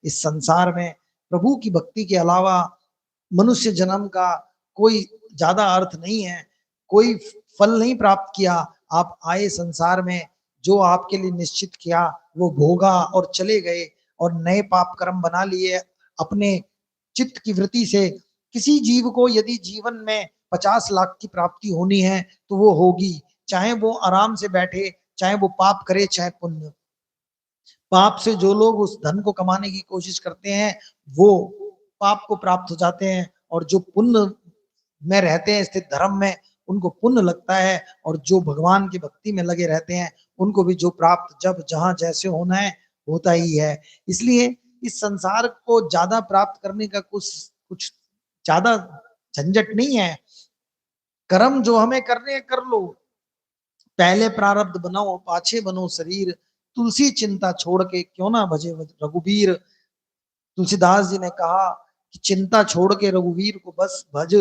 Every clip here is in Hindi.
इस संसार में प्रभु की भक्ति के अलावा मनुष्य जन्म का कोई ज्यादा अर्थ नहीं है, कोई फल नहीं प्राप्त किया। आप आए संसार में, जो आपके लिए निश्चित किया वो भोगा और चले गए, और नए पाप कर्म बना लिए अपने चित्त की वृत्ति से। किसी जीव को यदि जीवन में 50 लाख की प्राप्ति होनी है तो वो होगी, चाहे वो आराम से बैठे, चाहे वो पाप करे, चाहे पुण्य। पाप से जो लोग उस धन को कमाने की कोशिश करते हैं वो पाप को प्राप्त हो जाते हैं, और जो पुण्य में रहते हैं स्थित धर्म में, उनको पुण्य लगता है, और जो भगवान की भक्ति में लगे रहते हैं उनको भी जो प्राप्त जब जहां जैसे होना है होता ही है। इसलिए इस संसार को ज्यादा प्राप्त करने का कुछ कुछ ज्यादा झंझट नहीं है। कर्म जो हमें करने हैं कर लो, पहले प्रारब्ध बनाओ पाछे बनो शरीर, तुलसी चिंता छोड़ के क्यों ना भजे रघुबीर। तुलसीदास जी ने कहा कि चिंता छोड़ के रघुवीर को बस भज,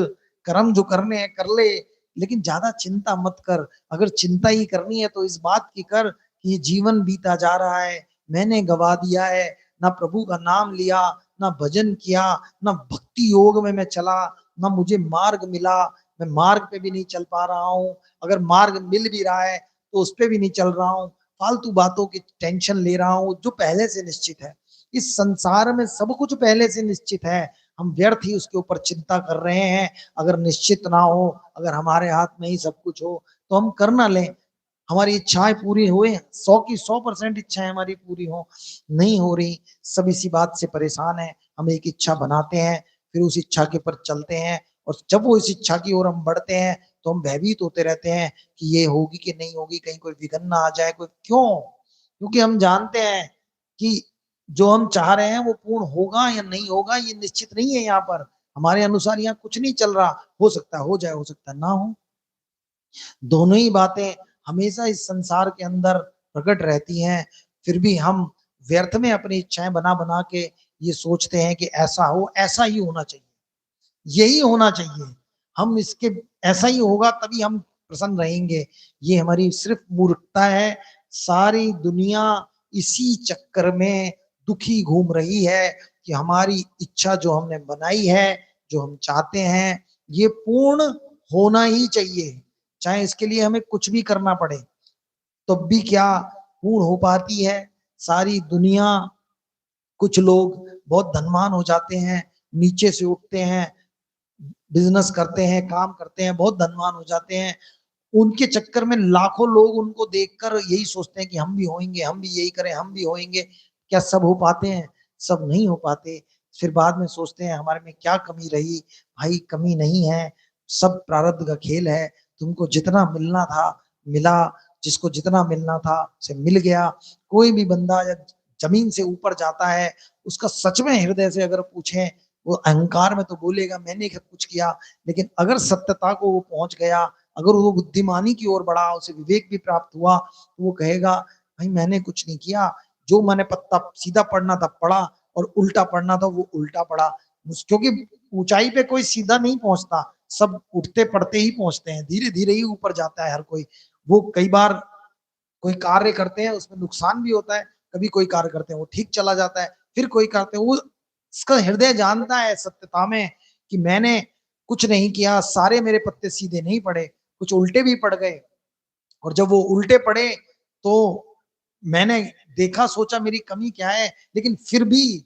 कर्म जो करने हैं कर ले, लेकिन ज्यादा चिंता मत कर। अगर चिंता ही करनी है तो इस बात की कर कि ये जीवन बीता जा रहा है, मैंने गवा दिया है, ना प्रभु का नाम लिया, ना भजन किया, ना भक्ति योग में मैं चला, ना मुझे मार्ग मिला, मैं मार्ग पे भी नहीं चल पा रहा हूँ। अगर मार्ग मिल भी रहा है तो उस पे भी नहीं चल रहा हूँ, फालतू बातों की टेंशन ले रहा हूँ जो पहले से निश्चित है। इस संसार में सब कुछ पहले से निश्चित है, हम व्यर्थ ही उसके ऊपर चिंता कर रहे हैं। अगर निश्चित ना हो, अगर हमारे हाथ में ही सब कुछ हो तो हम कर ना लें, हमारी इच्छाएं पूरी हुए, 100 की 100% इच्छाएं हमारी पूरी हो, नहीं हो रही। सब इसी बात से परेशान है। हम एक इच्छा बनाते हैं, फिर उस इच्छा के पर चलते हैं, और जब वो इस इच्छा की ओर हम बढ़ते हैं तो हम भयभीत होते रहते हैं कि ये होगी कि नहीं होगी, कहीं कोई विघ्न ना आ जाए कोई। क्यों? क्योंकि हम जानते हैं कि जो हम चाह रहे हैं वो पूर्ण होगा या नहीं होगा ये निश्चित नहीं है। यहाँ पर हमारे अनुसार यहाँ कुछ नहीं चल रहा, हो सकता है हो जाए, हो सकता है ना हो। दोनों ही बातें हमेशा इस संसार के अंदर प्रकट रहती हैं। फिर भी हम व्यर्थ में अपनी इच्छाएं बना बना के ये सोचते हैं कि ऐसा हो, ऐसा ही होना चाहिए, यही होना चाहिए, हम इसके ऐसा ही होगा तभी हम प्रसन्न रहेंगे। ये हमारी सिर्फ मूर्खता है। सारी दुनिया इसी चक्कर में दुखी घूम रही है कि हमारी इच्छा जो हमने बनाई है, जो हम चाहते हैं, ये पूर्ण होना ही चाहिए, चाहे इसके लिए हमें कुछ भी करना पड़े। तो भी क्या पूर्ण हो पाती है सारी दुनिया? कुछ लोग बहुत धनवान हो जाते हैं, नीचे से उठते हैं, बिजनेस करते हैं, काम करते हैं, बहुत धनवान हो जाते हैं, उनके चक्कर में लाखों लोग उनको देखकर यही सोचते हैं कि हम भी होंगे, हम भी यही करें, हम भी होंगे। क्या सब हो पाते हैं? सब नहीं हो पाते। फिर बाद में सोचते हैं हमारे में क्या कमी रही। भाई कमी नहीं है, सब प्रारब्ध का खेल है। तुमको जितना मिलना था मिला, जिसको जितना मिलना था उसे मिल गया। कोई भी बंदा जब जमीन से ऊपर जाता है, उसका सच में हृदय से अगर पूछे, वो अहंकार में तो बोलेगा मैंने कुछ किया, लेकिन अगर सत्यता को वो पहुंच गया, अगर वो बुद्धिमानी की ओर बढ़ा, उसे विवेक भी प्राप्त हुआ, तो वो कहेगा भाई मैंने कुछ नहीं किया, जो मैंने पत्ता सीधा पढ़ना था पढ़ा, और उल्टा पढ़ना था वो उल्टा पढ़ा। क्योंकि ऊंचाई पे कोई सीधा नहीं पहुंचता, सब उठते पढ़ते ही पहुंचते हैं, धीरे धीरे ही ऊपर जाता है हर कोई। वो कई बार कोई कार्य करते हैं उसमें नुकसान भी होता है, कभी कोई कार्य करते हैं वो ठीक चला जाता है, फिर कोई करते हैं वो, इसका हृदय जानता है सत्यता में कि मैंने कुछ नहीं किया, सारे मेरे पत्ते सीधे नहीं पड़े, कुछ उल्टे भी पड़ गए। और जब वो उल्टे पड़े तो मैंने देखा, सोचा मेरी कमी क्या है, लेकिन फिर भी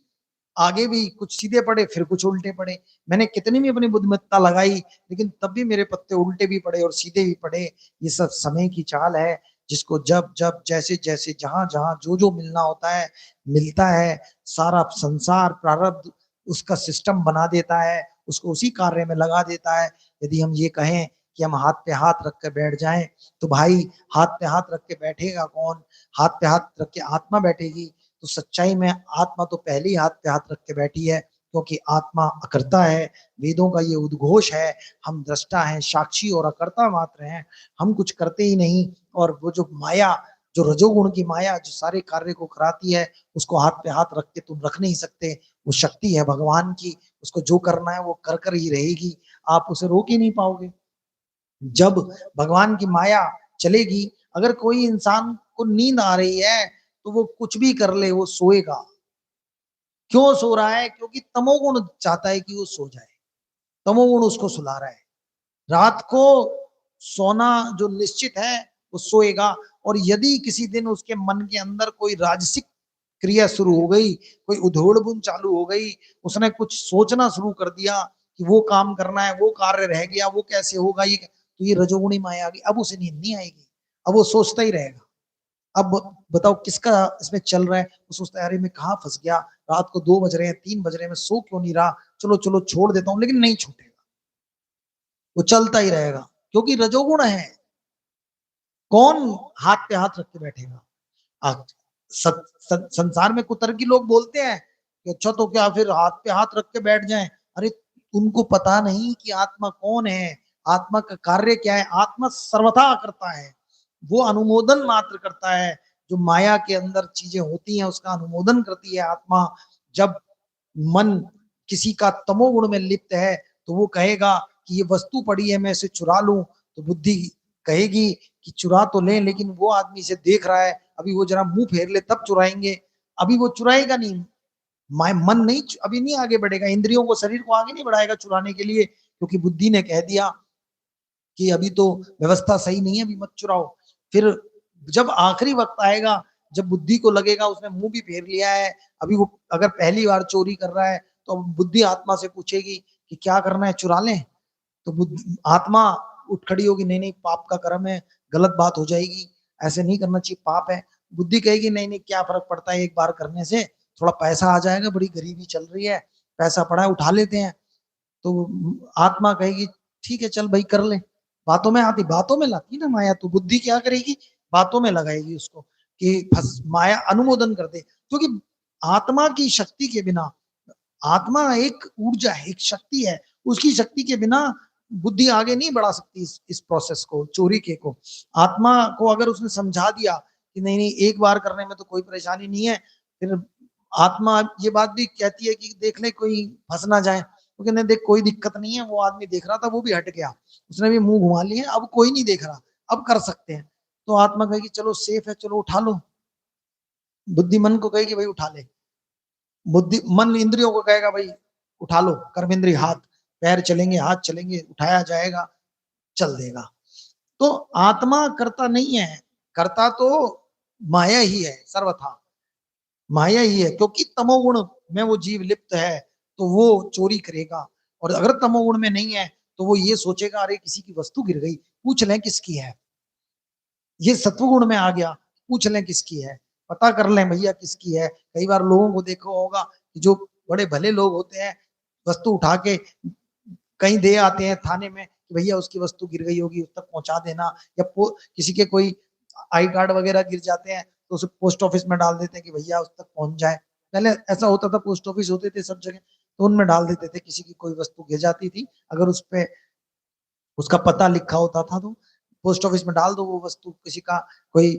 आगे भी कुछ सीधे पड़े, फिर कुछ उल्टे पड़े। मैंने कितनी भी अपनी बुद्धिमत्ता लगाई, लेकिन तब भी मेरे पत्ते उल्टे भी पड़े और सीधे भी पड़े। ये सब समय की चाल है, जिसको जब जब जैसे जैसे जहां जहां जो जो मिलना होता है मिलता है। सारा संसार प्रारब्ध उसका सिस्टम बना देता है, उसको उसी कार्य में लगा देता है। यदि हम ये कहें कि हम हाथ पे हाथ रख कर बैठ जाएं, तो भाई हाथ पे हाथ रख के बैठेगा कौन? हाथ पे हाथ रख के आत्मा बैठेगी। तो सच्चाई में आत्मा तो पहले ही हाथ पे हाथ रख के बैठी है, क्योंकि आत्मा अकर्ता है। वेदों का ये उद्घोष है, हम दृष्टा हैं, साक्षी और अकर्ता मात्र हैं, हम कुछ करते ही नहीं। और वो जो माया, जो रजोगुण की माया जो सारे कार्य को कराती है, उसको हाथ पे हाथ रख के तुम रख नहीं सकते। वो शक्ति है भगवान की, उसको जो करना है वो कर कर ही रहेगी, आप उसे रोक ही नहीं पाओगे। जब भगवान की माया चलेगी, अगर कोई इंसान को नींद आ रही है तो वो कुछ भी कर ले, वो सोएगा। क्यों सो रहा है? क्योंकि तमोगुण चाहता है कि वो सो जाए, तमोगुण उसको सुला रहा है। रात को सोना जो निश्चित है वो सोएगा। और यदि किसी दिन उसके मन के अंदर कोई राजसिक क्रिया शुरू हो गई, कोई उधोड़ बुन चालू हो गई, उसने कुछ सोचना शुरू कर दिया कि वो काम करना है, वो कार्य रह गया, वो कैसे होगा, ये तो ये रजोगुणी माया आ गई। अब उसे नींद नहीं आएगी, अब वो सोचता ही रहेगा। अब बताओ किसका इसमें चल रहा है? वो सोचता है अरे मैं कहाँ फंस गया, रात को 2 बज रहे हैं, 3 बज रहे हैं, मैं सो क्यों नहीं रहा, चलो चलो छोड़ देता हूँ। लेकिन नहीं छूटेगा, वो चलता ही रहेगा, क्योंकि रजोगुण है। कौन हाथ पे हाथ रख के बैठेगा? संसार में कुतर्की लोग बोलते हैं कि अच्छा तो क्या फिर हाथ पे हाथ रख के बैठ जाएं। अरे उनको पता नहीं कि आत्मा कौन है, आत्मा का कार्य क्या है। आत्मा सर्वथा करता है, वो अनुमोदन मात्र करता है। जो माया के अंदर चीजें होती हैं उसका अनुमोदन करती है आत्मा। जब मन किसी का तमोगुण में लिप्त है तो वो कहेगा कि ये वस्तु पड़ी है, मैं इसे चुरा लूं, तो बुद्धि कहेगी कि चुरा तो ले, लेकिन वो आदमी इसे देख रहा है, अभी वो जरा मुंह फेर ले तब चुराएंगे। अभी वो चुराएगा नहीं, मन नहीं, अभी नहीं आगे बढ़ेगा, इंद्रियों को, शरीर को आगे नहीं बढ़ाएगा चुराने के लिए, क्योंकि बुद्धि ने कह दिया कि अभी तो व्यवस्था सही नहीं है, अभी मत चुराओ। फिर जब आखिरी वक्त आएगा, जब बुद्धि को लगेगा उसने मुंह भी फेर लिया है, अभी वो अगर पहली बार चोरी कर रहा है तो बुद्धि आत्मा से पूछेगी कि क्या करना है, चुरा लें? तो आत्मा उठ खड़ी होगी, नहीं नहीं पाप का कर्म है, गलत बात हो जाएगी, ऐसे नहीं करना चाहिए, पाप है। बुद्धि कहेगी नहीं नहीं क्या फर्क पड़ता है, एक बार करने से थोड़ा पैसा आ जाएगा, बड़ी गरीबी चल रही है, पैसा पड़ा है उठा लेते हैं। तो आत्मा कहेगी ठीक है चल भाई कर ले। बातों में आती, बातों में लाती ना माया, तो बुद्धि क्या करेगी, बातों में लगाएगी उसको कि माया अनुमोदन कर दे। क्योंकि आत्मा की शक्ति के बिना, आत्मा एक ऊर्जा है, एक शक्ति है, उसकी शक्ति के बिना बुद्धि आगे नहीं बढ़ा सकती इस प्रोसेस को, चोरी के को। आत्मा को अगर उसने समझा दिया कि नहीं नहीं एक बार करने में तो कोई परेशानी नहीं है, फिर आत्मा ये बात भी कहती है कि देख ले कोई फंस ना जाए, तो कहने देख कोई दिक्कत नहीं है, वो आदमी देख रहा था वो भी हट गया, उसने भी मुंह घुमा लिए, अब कोई नहीं देख रहा, अब कर सकते हैं। तो आत्मा कहेगी चलो सेफ है, चलो उठा लो। बुद्धि मन को कहेगी भाई उठा ले, बुद्धि मन इंद्रियों को कहेगा भाई उठा लो, कर्म इंद्रिय हाथ पैर चलेंगे, हाथ चलेंगे, उठाया जाएगा, चल देगा। तो आत्मा करता नहीं है, करता तो माया ही है, सर्वथा माया ही है। क्योंकि तमोगुण में वो जीव लिप्त है तो वो चोरी करेगा, और अगर तमोगुण में नहीं है तो वो ये सोचेगा अरे किसी की वस्तु गिर गई, पूछ लें किसकी है। ये सत्वगुण में आ गया, पूछ लें किसकी है, पता कर लें भैया किसकी है। कई बार लोगों को देखा होगा कि जो बड़े भले लोग होते हैं वस्तु उठा के कहीं दे आते हैं थाने में कि भैया उसकी वस्तु गिर गई होगी, उस तक पहुंचा देना। या किसी के कोई आई कार्ड वगैरह गिर जाते हैं तो उसे पोस्ट ऑफिस में डाल देते हैं कि भैया उस तक पहुंच जाए। पहले ऐसा होता था, पोस्ट ऑफिस होते थे सब जगह, तो उनमें डाल देते थे, किसी की कोई वस्तु गिर जाती थी अगर उस पे उसका पता लिखा होता था तो पोस्ट ऑफिस में डाल दो वो वस्तु, किसी का कोई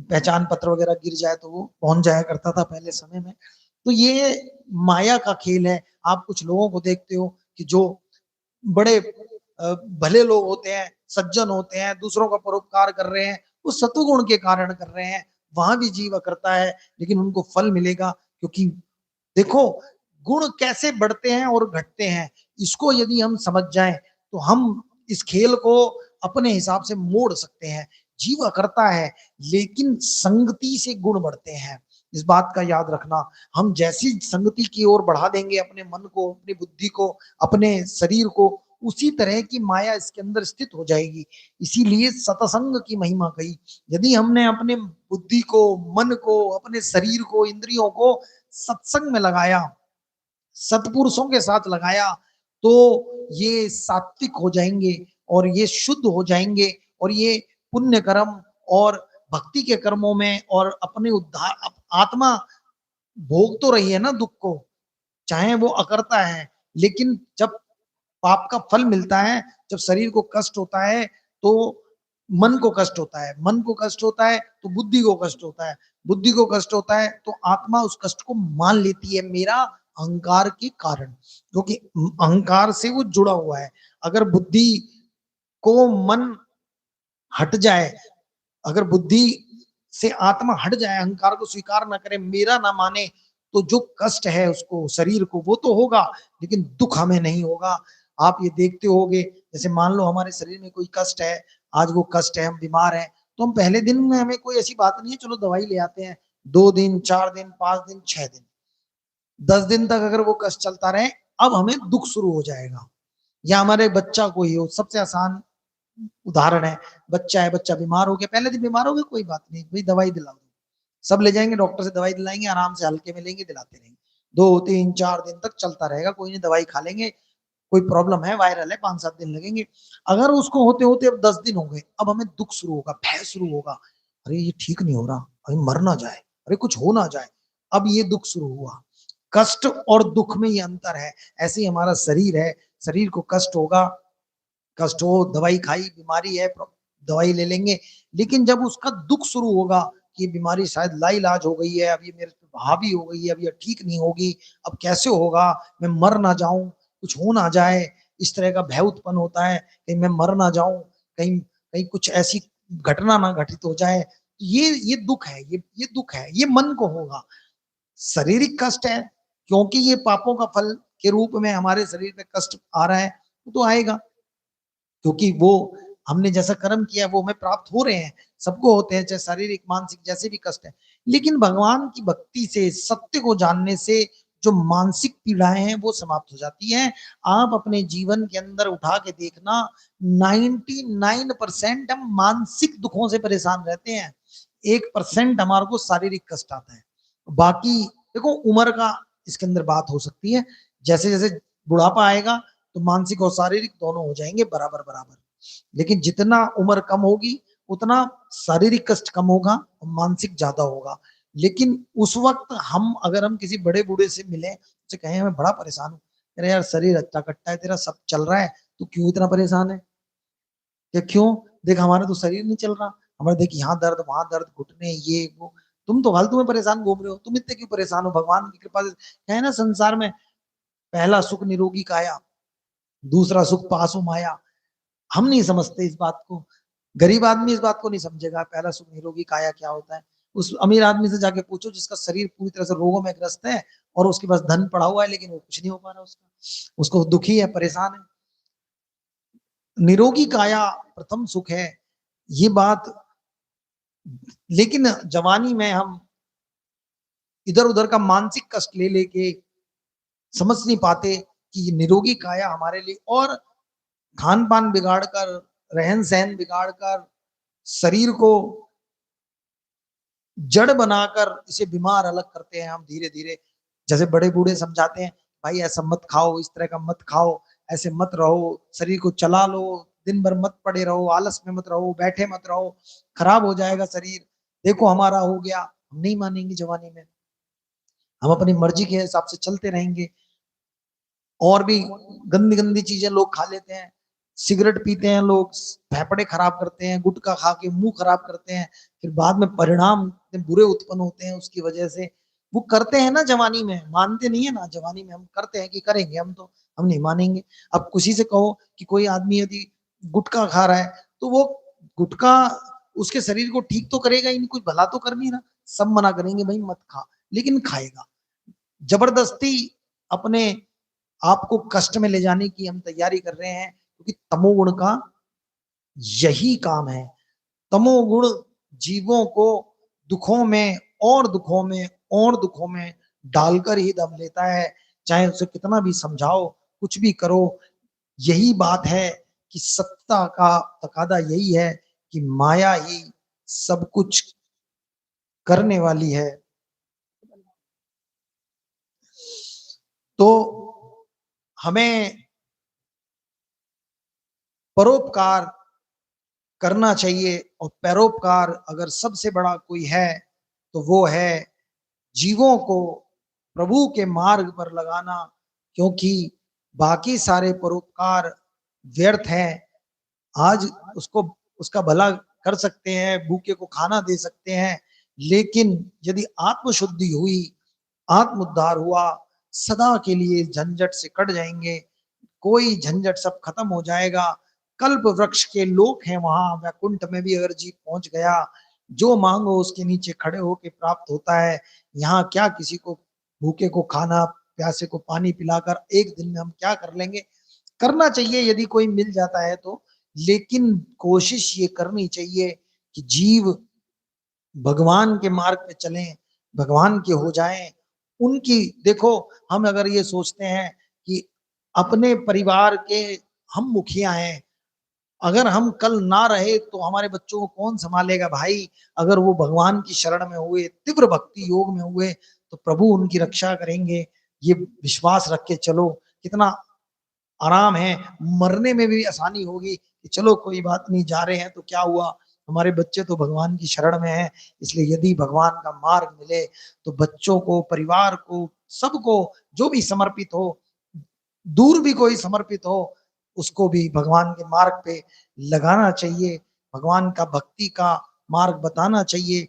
पहचान पत्र वगैरह गिर जाए तो वो पहुंच जाया करता था पहले समय में। तो ये माया का खेल है। आप कुछ लोगों को देखते हो कि जो बड़े भले लोग होते हैं, सज्जन होते हैं, दूसरों का परोपकार कर रहे हैं, वो सतुगुण के कारण कर रहे हैं, वहां भी जीव करता है लेकिन उनको फल मिलेगा। क्योंकि देखो गुण कैसे बढ़ते हैं और घटते हैं, इसको यदि हम समझ जाएं तो हम इस खेल को अपने हिसाब से मोड़ सकते हैं। जीव करता है लेकिन संगति से गुण बढ़ते हैं, इस बात का याद रखना। हम जैसी संगति की ओर बढ़ा देंगे अपने मन को, अपनी बुद्धि को, अपने शरीर को, उसी तरह की माया इसके अंदर स्थित हो जाएगी। इसीलिए सत्संग की महिमा कही। यदि हमने अपने बुद्धि को, मन को, अपने शरीर को, इंद्रियों को सत्संग में लगाया, सत्पुरुषों के साथ लगाया, तो ये सात्विक हो जाएंगे और ये शुद्ध हो जाएंगे, और ये पुण्य कर्म और भक्ति के कर्मों में और अपने उद्धार, आत्मा भोग तो रही है ना दुख को, चाहे वो अकर्ता है, लेकिन जब पाप का फल मिलता है, जब शरीर को कष्ट होता है तो मन को कष्ट होता है, मन को कष्ट होता है तो बुद्धि को कष्ट होता है, बुद्धि को कष्ट होता है तो आत्मा उस कष्ट को मान लेती है, मेरा अहंकार के कारण, क्योंकि अहंकार से वो जुड़ा हुआ है। अगर बुद्धि को मन हट जाए, अगर बुद्धि से आत्मा हट जाए, अहंकार को स्वीकार ना करे, मेरा ना माने, तो जो कष्ट है उसको शरीर को वो तो होगा, लेकिन दुख हमें नहीं होगा। आप ये देखते होगे, जैसे मान लो हमारे शरीर में कोई कष्ट है, आज वो कष्ट है, हम बीमार हैं, तो हम पहले दिन में हमें कोई ऐसी बात नहीं है, चलो दवाई ले आते हैं, 2 दिन, 4 दिन, 5 दिन, 6 दिन, 10 दिन तक अगर वो कष्ट चलता रहे, अब हमें दुख शुरू हो जाएगा। या हमारे बच्चा को ही हो, सबसे आसान उदाहरण है, बच्चा है, बच्चा बीमार हो गया, पहले दिन बीमार हो गया, कोई बात नहीं भाई, दवाई दिला दो, सब ले जाएंगे डॉक्टर से, दवाई दिलाएंगे, आराम से हल्के में लेंगे, दिलाते रहेंगे, 2, 3, 4 दिन तक चलता रहेगा, कोई नहीं, दवाई खा लेंगे, कोई प्रॉब्लम है, वायरल है, 5, 7 दिन लगेंगे। अगर उसको होते होते अब 10 दिन हो गए, अब हमें दुख शुरू होगा, भय शुरू होगा, अरे ये ठीक नहीं हो रहा, अरे मर ना जाए, अरे कुछ हो ना जाए, अब ये दुख शुरू हुआ। कष्ट और दुख में ये अंतर है। ऐसे ही हमारा शरीर है, शरीर को कष्ट होगा, कष्ट हो, दवाई खाई, बीमारी है, दवाई ले लेंगे, लेकिन जब उसका दुख शुरू होगा कि बीमारी शायद लाइलाज हो गई है, अब ये मेरे पे हावी हो गई है, अब ये ठीक नहीं होगी, अब कैसे होगा, मैं मर ना जाऊं, कुछ हो ना जाए, इस तरह का भय उत्पन्न होता है, कहीं मैं मर ना जाऊं, कहीं कहीं कुछ ऐसी घटना ना घटित हो जाए, ये दुख है, ये दुख है, ये मन को होगा। शारीरिक कष्ट है, क्योंकि ये पापों का फल के रूप में हमारे शरीर पे कष्ट आ रहा है, तो आएगा, क्योंकि वो हमने जैसा कर्म किया वो हमें प्राप्त हो रहे हैं, सबको होते हैं, चाहे शारीरिक मानसिक जैसे भी कष्ट है। लेकिन भगवान की भक्ति से, सत्य को जानने से जो मानसिक पीड़ाएं हैं वो समाप्त हो जाती हैं। आप अपने जीवन के अंदर उठा के देखना, 99% हम मानसिक दुखों से परेशान रहते हैं, 1% हमारे को शारीरिक कष्ट आता है। बाकी देखो, उम्र का इसके अंदर बात हो सकती है, जैसे जैसे बुढ़ापा आएगा तो मानसिक और शारीरिक दोनों हो जाएंगे बराबर बराबर, लेकिन जितना उम्र कम होगी उतना शारीरिक कष्ट कम होगा और मानसिक ज्यादा होगा। लेकिन उस वक्त हम, अगर हम किसी बड़े बूढ़े से मिले, तो कहें मैं बड़ा परेशान हूँ, अरे यार शरीर अच्छा कट्टा है तेरा, सब चल रहा है, तू क्यों इतना परेशान है, या क्यों, देख हमारा तो शरीर नहीं चल रहा, हमारे देख यहाँ दर्द वहां दर्द, घुटने ये वो, तुम तो फालतू में परेशान घूम रहे हो, तुम इतने क्यों परेशान हो, भगवान की कृपा से है ना संसार में, पहला सुख निरोगी काया, दूसरा सुख पासो माया। हम नहीं समझते इस बात को, गरीब आदमी इस बात को नहीं समझेगा, पहला सुख निरोगी काया क्या होता है। उस अमीर आदमी से जाके पूछो जिसका शरीर पूरी तरह से रोगों में ग्रस्त है और उसके पास धन पड़ा हुआ है, लेकिन वो कुछ नहीं हो पा रहा उसका, उसको दुखी है, परेशान है। निरोगी काया प्रथम सुख है, ये बात। लेकिन जवानी में हम इधर उधर का मानसिक कष्ट ले लेके समझ नहीं पाते कि निरोगी काया हमारे लिए, और खान पान बिगाड़ कर, रहन सहन बिगाड़ कर, शरीर को जड़ बनाकर इसे बीमार अलग करते हैं हम धीरे धीरे। जैसे बड़े बूढ़े समझाते हैं, भाई ऐसा मत खाओ, इस तरह का मत खाओ, ऐसे मत रहो, शरीर को चला लो, दिन भर मत पड़े रहो, आलस में मत रहो, बैठे मत रहो, खराब हो जाएगा शरीर, देखो हमारा हो गया। हम नहीं मानेंगे जवानी में, हम अपनी मर्जी के हिसाब से चलते रहेंगे, और भी गंदी गंदी चीजें लोग खा लेते हैं, सिगरेट पीते हैं लोग, फेफड़े खराब करते हैं, गुटखा खा के मुंह खराब करते हैं, फिर बाद में परिणाम इतने बुरे उत्पन्न होते हैं उसकी वजह से। वो करते हैं ना जवानी में, मानते नहीं है ना, जवानी में हम करते हैं कि करेंगे, हम तो हम नहीं मानेंगे। अब किसी से कहो कि कोई आदमी यदि गुटखा खा रहा है, तो वो गुटखा उसके शरीर को ठीक तो करेगा ही नहीं, कुछ भला तो कर नहीं रहा, सब मना करेंगे भाई मत खा, लेकिन खाएगा, जबरदस्ती अपने आपको कष्ट में ले जाने की हम तैयारी कर रहे हैं, क्योंकि तमोगुण का यही काम है। तमोगुण जीवों को दुखों में और दुखों में और दुखों में डालकर ही दम लेता है, चाहे उसे कितना भी समझाओ, कुछ भी करो। यही बात है कि सत्ता का तकादा यही है कि माया ही सब कुछ करने वाली है। तो हमें परोपकार करना चाहिए, और परोपकार अगर सबसे बड़ा कोई है तो वो है जीवों को प्रभु के मार्ग पर लगाना, क्योंकि बाकी सारे परोपकार व्यर्थ हैं। आज उसको उसका भला कर सकते हैं, भूखे को खाना दे सकते हैं, लेकिन यदि आत्मशुद्धि हुई, आत्मोद्धार हुआ, सदा के लिए झंझट से कट जाएंगे, कोई झंझट सब खत्म हो जाएगा। कल्प वृक्ष के लोग हैं वहां वैकुंठ में भी, अगर जीव पहुंच गया, जो मांगो उसके नीचे खड़े होके प्राप्त होता है। यहाँ क्या किसी को भूखे को खाना, प्यासे को पानी पिलाकर एक दिन में हम क्या कर लेंगे। करना चाहिए यदि कोई मिल जाता है तो, लेकिन कोशिश ये करनी चाहिए कि जीव भगवान के मार्ग पे चलें, भगवान के हो जाएं। उनकी देखो, हम अगर ये सोचते हैं कि अपने परिवार के हम मुखिया हैं, अगर हम कल ना रहे तो हमारे बच्चों को कौन संभालेगा भाई। अगर वो भगवान की शरण में हुए, तीव्र भक्ति योग में हुए, तो प्रभु उनकी रक्षा करेंगे। ये विश्वास रख के चलो, कितना आराम है, मरने में भी आसानी होगी कि चलो कोई बात नहीं, जा रहे हैं तो क्या हुआ, हमारे बच्चे तो भगवान की शरण में हैं। इसलिए यदि भगवान का मार्ग मिले तो बच्चों को, परिवार को, सबको, जो भी समर्पित हो, दूर भी कोई समर्पित हो, उसको भी भगवान के मार्ग पे लगाना चाहिए, भगवान का भक्ति का मार्ग बताना चाहिए।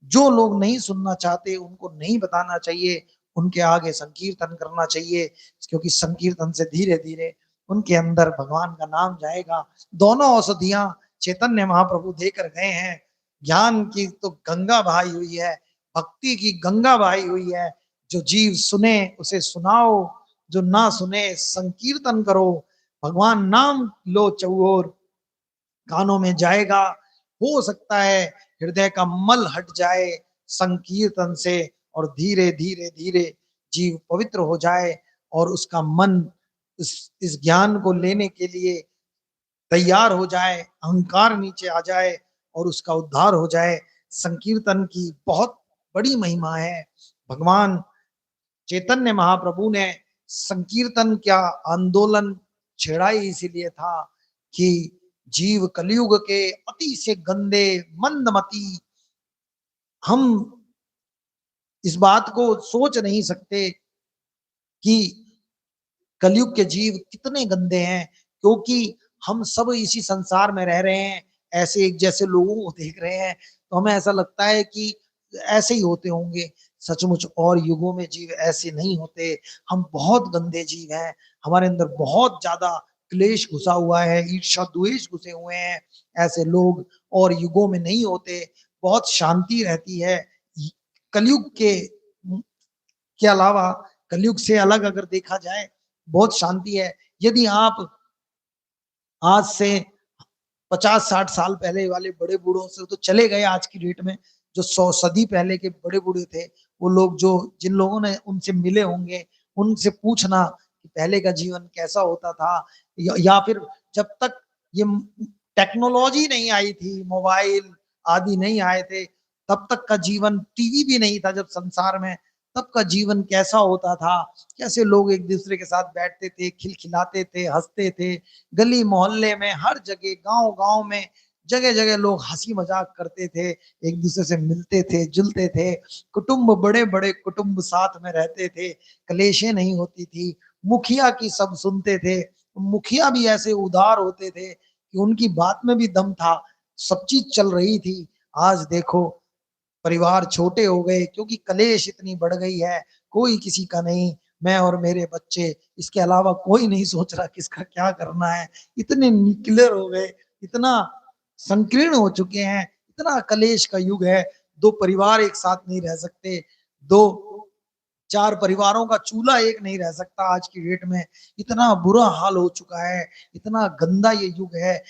जो लोग नहीं सुनना चाहते उनको नहीं बताना चाहिए, उनके आगे संकीर्तन करना चाहिए, क्योंकि संकीर्तन से धीरे धीरे उनके अंदर भगवान का नाम जाएगा। दोनों औषधियां चैतन्य महाप्रभु देकर गए हैं। ज्ञान की तो गंगा बहाई हुई है, भक्ति की गंगा बहाई हुई है। जो जीव सुने उसे सुनाओ, जो ना सुने संकीर्तन करो, भगवान नाम लो चौओर, कानों में जाएगा। हो सकता है हृदय का मल हट जाए संकीर्तन से, और धीरे धीरे धीरे जीव पवित्र हो जाए, और उसका मन इस ज्ञान को लेने के लिए तैयार हो जाए, अहंकार नीचे आ जाए और उसका उद्धार हो जाए। संकीर्तन की बहुत बड़ी महिमा है। भगवान चैतन्य महाप्रभु ने संकीर्तन क्या आंदोलन छेड़ा ही इसीलिए था कि जीव कलयुग के अति से गंदे, मंदमती, हम इस बात को सोच नहीं सकते कि कलयुग के जीव कितने गंदे हैं, क्योंकि हम सब इसी संसार में रह रहे हैं, ऐसे एक जैसे लोगों को देख रहे हैं, तो हमें ऐसा लगता है कि ऐसे ही होते होंगे। सचमुच और युगों में जीव ऐसे नहीं होते। हम बहुत गंदे जीव हैं, हमारे अंदर बहुत ज्यादा क्लेश घुसा हुआ है, ईर्ष्या द्वेष घुसे हुए हैं। ऐसे लोग और युगों में नहीं होते, बहुत शांति रहती है। कलयुग के अलावा, कलयुग से अलग अगर देखा जाए, बहुत शांति है। यदि आप आज से 50-60 साल पहले वाले बड़े बूढ़ों से तो चले गए, आज की डेट में जो 100 सदी पहले के बड़े बूढ़े थे, वो लोग जो जिन लोगों ने उनसे मिले होंगे, उनसे पूछना कि पहले का जीवन कैसा होता था, या फिर जब तक ये टेक्नोलॉजी नहीं आई थी, मोबाइल आदि नहीं आए थे, तब तक का जीवन, टीवी भी नहीं था जब संसार में, तब का जीवन कैसा होता था। कैसे लोग एक दूसरे के साथ बैठते थे, खिलखिलाते थे, हंसते थे, गली मोहल्ले में, हर जगह, गांव गांव में, जगह जगह लोग हंसी मजाक करते थे, एक दूसरे से मिलते थे, जुलते थे, कुटुंब, बड़े बड़े कुटुंब साथ में रहते थे, कलेशें नहीं होती थी, मुखिया की सब सुनते थे। मुखिया भी ऐसे उदार होते थे कि उनकी बात में भी दम था, सब चीज चल रही थी। आज देखो, परिवार छोटे हो गए क्योंकि कलेश इतनी बढ़ गई है, कोई किसी का नहीं, मैं और मेरे बच्चे, इसके अलावा कोई नहीं सोच रहा किसका क्या करना है। इतने न्यूक्लियर हो गए, इतना संकीर्ण हो चुके हैं, इतना कलेश का युग है। दो परिवार एक साथ नहीं रह सकते, दो चार परिवारों का चूल्हा एक नहीं रह सकता आज की डेट में। इतना बुरा हाल हो चुका है, इतना गंदा ये युग है।